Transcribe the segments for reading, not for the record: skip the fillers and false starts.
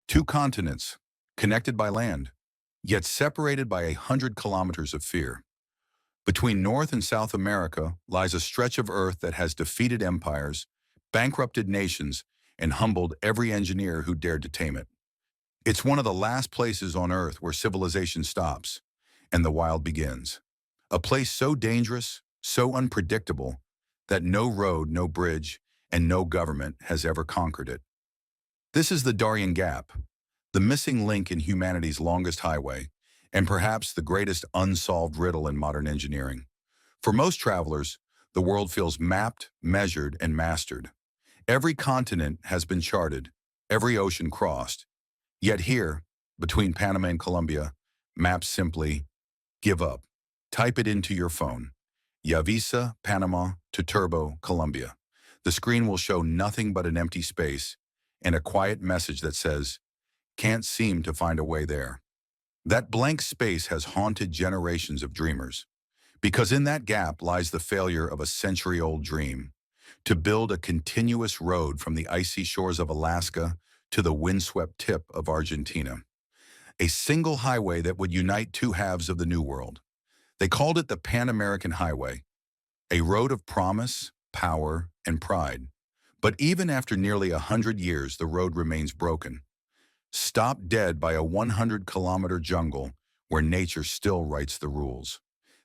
Two continents, connected by land, yet separated by 100 kilometers of fear. Between North and South America lies a stretch of earth that has defeated empires, bankrupted nations, and humbled every engineer who dared to tame it. It's one of the last places on earth where civilization stops and the wild begins. A place so dangerous, so unpredictable, that no road, no bridge, and no government has ever conquered it. This is the Darién Gap, the missing link in humanity's longest highway, and perhaps the greatest unsolved riddle in modern engineering. For most travelers, the world feels mapped, measured, and mastered. Every continent has been charted, every ocean crossed. Yet here, between Panama and Colombia, maps simply give up. Type it into your phone. Yavisa, Panama to Turbo, Colombia. The screen will show nothing but an empty space and a quiet message that says, "Can't seem to find a way there." That blank space has haunted generations of dreamers, because in that gap lies the failure of a century-old dream, to build a continuous road from the icy shores of Alaska to the windswept tip of Argentina. A single highway that would unite two halves of the New World. They called it the Pan American Highway, a road of promise, power, and pride. But even after nearly 100 years, the road remains broken, stopped dead by a 100-kilometer jungle where nature still writes the rules.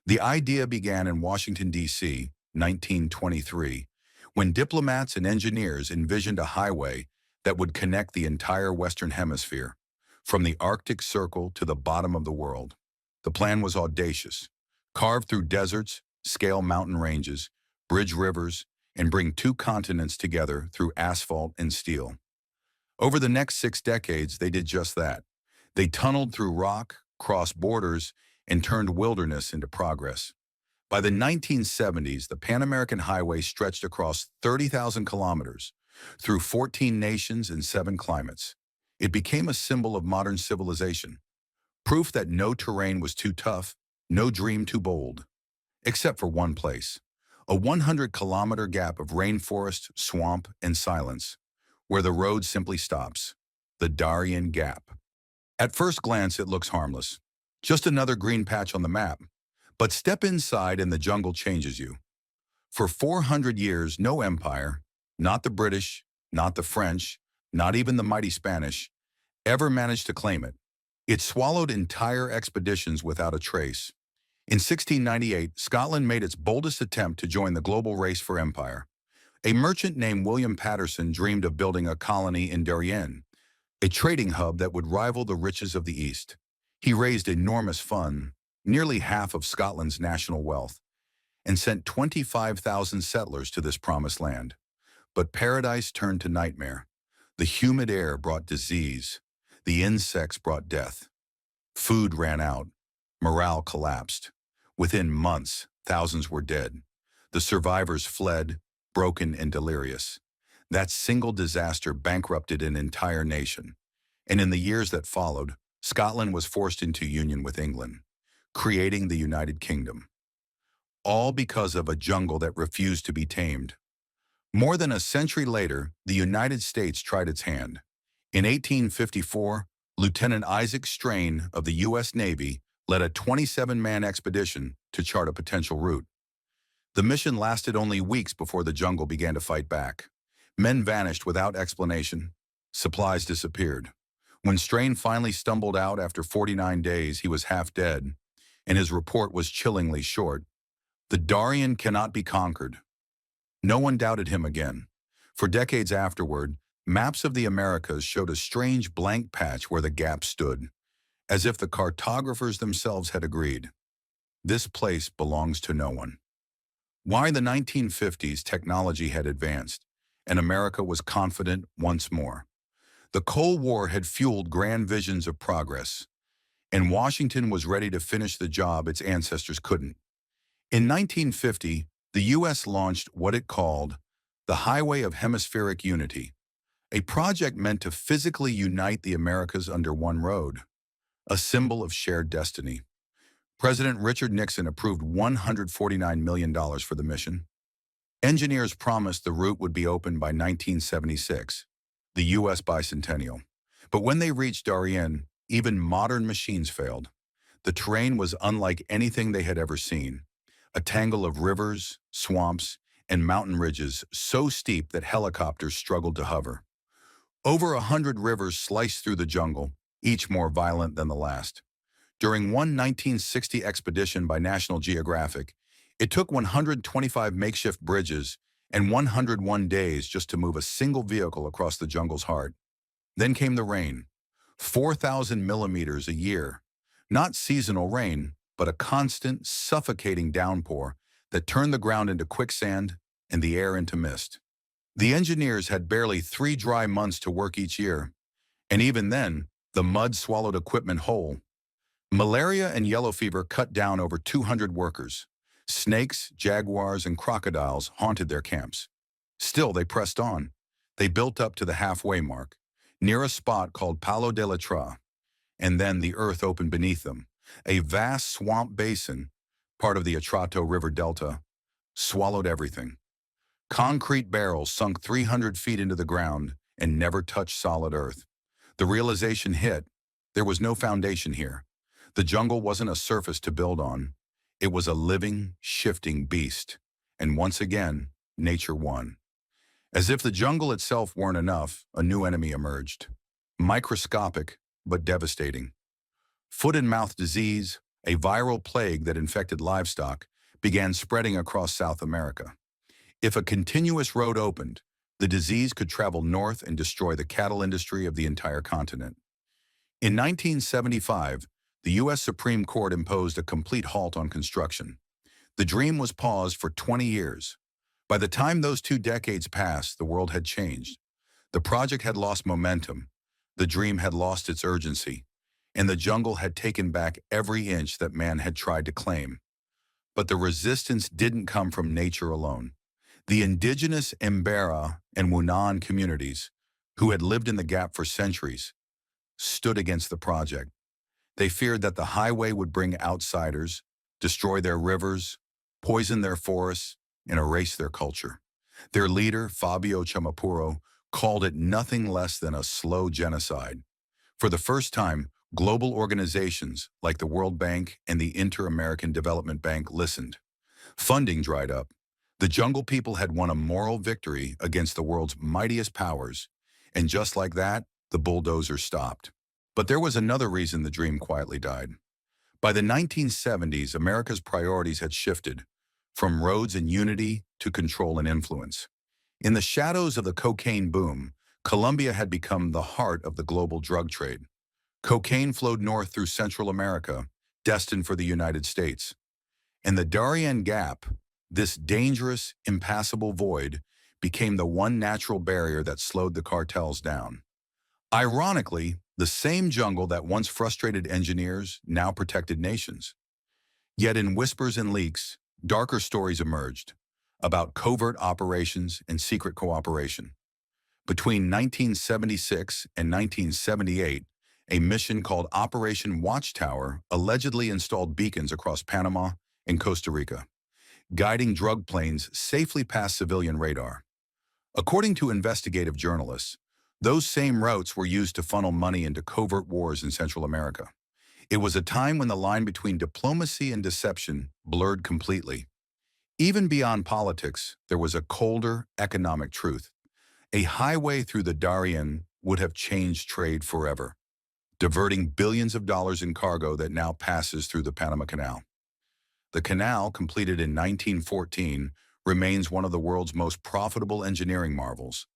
The idea began in Washington, D.C., 1923, when diplomats and engineers envisioned a highway that would connect the entire Western Hemisphere, from the Arctic Circle to the bottom of the world. The plan was audacious: carve through deserts, scale mountain ranges, bridge rivers, and bring two continents together through asphalt and steel. Over the next 6 decades, they did just that. They tunneled through rock, crossed borders, and turned wilderness into progress. By the 1970s, the Pan American Highway stretched across 30,000 kilometers, through 14 nations and 7 climates. It became a symbol of modern civilization, proof that no terrain was too tough, no dream too bold. Except for one place, a 100-kilometer gap of rainforest, swamp, and silence, where the road simply stops, the Darién Gap. At first glance, it looks harmless, just another green patch on the map. But step inside and the jungle changes you. For 400 years, no empire, not the British, not the French, not even the mighty Spanish, ever managed to claim it. It swallowed entire expeditions without a trace. In 1698, Scotland made its boldest attempt to join the global race for empire. A merchant named William Patterson dreamed of building a colony in Darién, a trading hub that would rival the riches of the East. He raised enormous funds, nearly half of Scotland's national wealth, and sent 25,000 settlers to this promised land. But paradise turned to nightmare. The humid air brought disease. The insects brought death. Food ran out. Morale collapsed. Within months, thousands were dead. The survivors fled, broken and delirious. That single disaster bankrupted an entire nation. And in the years that followed, Scotland was forced into union with England, creating the United Kingdom. All because of a jungle that refused to be tamed. More than a century later, the United States tried its hand. In 1854, Lieutenant Isaac Strain of the U.S. Navy led a 27-man expedition to chart a potential route. The mission lasted only weeks before the jungle began to fight back. Men vanished without explanation. Supplies disappeared. When Strain finally stumbled out after 49 days, he was half dead, and his report was chillingly short. The Darién cannot be conquered. No one doubted him again. For decades afterward, maps of the Americas showed a strange blank patch where the gap stood, as if the cartographers themselves had agreed. This place belongs to no one. Why in the 1950s, technology had advanced, and America was confident once more. The Cold War had fueled grand visions of progress, and Washington was ready to finish the job its ancestors couldn't. In 1950, the U.S. launched what it called the Highway of Hemispheric Unity, a project meant to physically unite the Americas under one road, a symbol of shared destiny. President Richard Nixon approved $149 million for the mission. Engineers promised the route would be open by 1976, the U.S. bicentennial. But when they reached Darien, even modern machines failed. The terrain was unlike anything they had ever seen. A tangle of rivers, swamps, and mountain ridges so steep that helicopters struggled to hover. Over 100 rivers sliced through the jungle, each more violent than the last. During one 1960 expedition by National Geographic, it took 125 makeshift bridges and 101 days just to move a single vehicle across the jungle's heart. Then came the rain, 4,000 millimeters a year. Not seasonal rain, but a constant, suffocating downpour that turned the ground into quicksand and the air into mist. The engineers had barely 3 dry months to work each year, and even then, the mud swallowed equipment whole. Malaria and yellow fever cut down over 200 workers. Snakes, jaguars, and crocodiles haunted their camps. Still, they pressed on. They built up to the halfway mark, near a spot called Palo de la Tra, and then the earth opened beneath them. A vast swamp basin, part of the Atrato River Delta, swallowed everything. Concrete barrels sunk 300 feet into the ground and never touched solid earth. The realization hit, there was no foundation here. The jungle wasn't a surface to build on. It was a living, shifting beast. And once again, nature won. As if the jungle itself weren't enough, a new enemy emerged. Microscopic, but devastating. Foot and mouth disease, a viral plague that infected livestock, began spreading across South America. If a continuous road opened, the disease could travel north and destroy the cattle industry of the entire continent. In 1975, the U.S. Supreme Court imposed a complete halt on construction. The dream was paused for 20 years. By the time those 2 decades passed, the world had changed. The project had lost momentum, the dream had lost its urgency, and the jungle had taken back every inch that man had tried to claim. But the resistance didn't come from nature alone. The indigenous Embera and Wunan communities, who had lived in the gap for centuries, stood against the project. They feared that the highway would bring outsiders, destroy their rivers, poison their forests, and erase their culture. Their leader, Fabio Chamapuro, called it nothing less than a slow genocide. For the first time, global organizations like the World Bank and the Inter-American Development Bank listened. Funding dried up. The jungle people had won a moral victory against the world's mightiest powers, and just like that, the bulldozers stopped. But there was another reason the dream quietly died. By the 1970s, America's priorities had shifted, from roads and unity to control and influence. In the shadows of the cocaine boom, Colombia had become the heart of the global drug trade. Cocaine flowed north through Central America, destined for the United States. And the Darién Gap, this dangerous, impassable void, became the one natural barrier that slowed the cartels down. Ironically, the same jungle that once frustrated engineers now protected nations. Yet in whispers and leaks, darker stories emerged about covert operations and secret cooperation. Between 1976 and 1978, a mission called Operation Watchtower allegedly installed beacons across Panama and Costa Rica, guiding drug planes safely past civilian radar. According to investigative journalists, those same routes were used to funnel money into covert wars in Central America. It was a time when the line between diplomacy and deception blurred completely. Even beyond politics, there was a colder economic truth. A highway through the Darién would have changed trade forever, diverting billions of dollars in cargo that now passes through the Panama Canal. The canal, completed in 1914, remains one of the world's most profitable engineering marvels,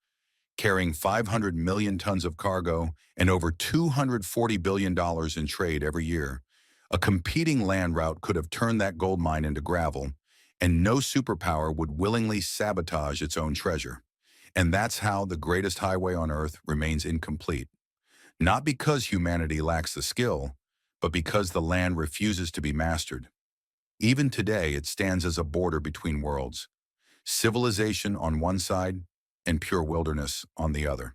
carrying 500 million tons of cargo and over $240 billion in trade every year. A competing land route could have turned that gold mine into gravel, and no superpower would willingly sabotage its own treasure. And that's how the greatest highway on Earth remains incomplete. Not because humanity lacks the skill, but because the land refuses to be mastered. Even today, it stands as a border between worlds, civilization on one side and pure wilderness on the other.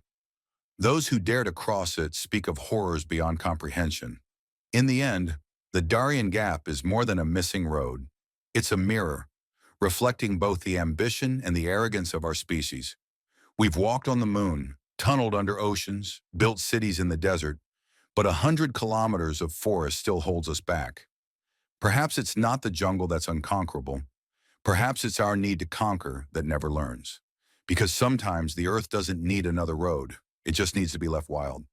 Those who dare to cross it speak of horrors beyond comprehension. In the end, the Darién Gap is more than a missing road. It's a mirror, reflecting both the ambition and the arrogance of our species. We've walked on the moon, tunneled under oceans, built cities in the desert, but 100 kilometers of forest still holds us back. Perhaps it's not the jungle that's unconquerable. Perhaps it's our need to conquer that never learns. Because sometimes the earth doesn't need another road. It just needs to be left wild.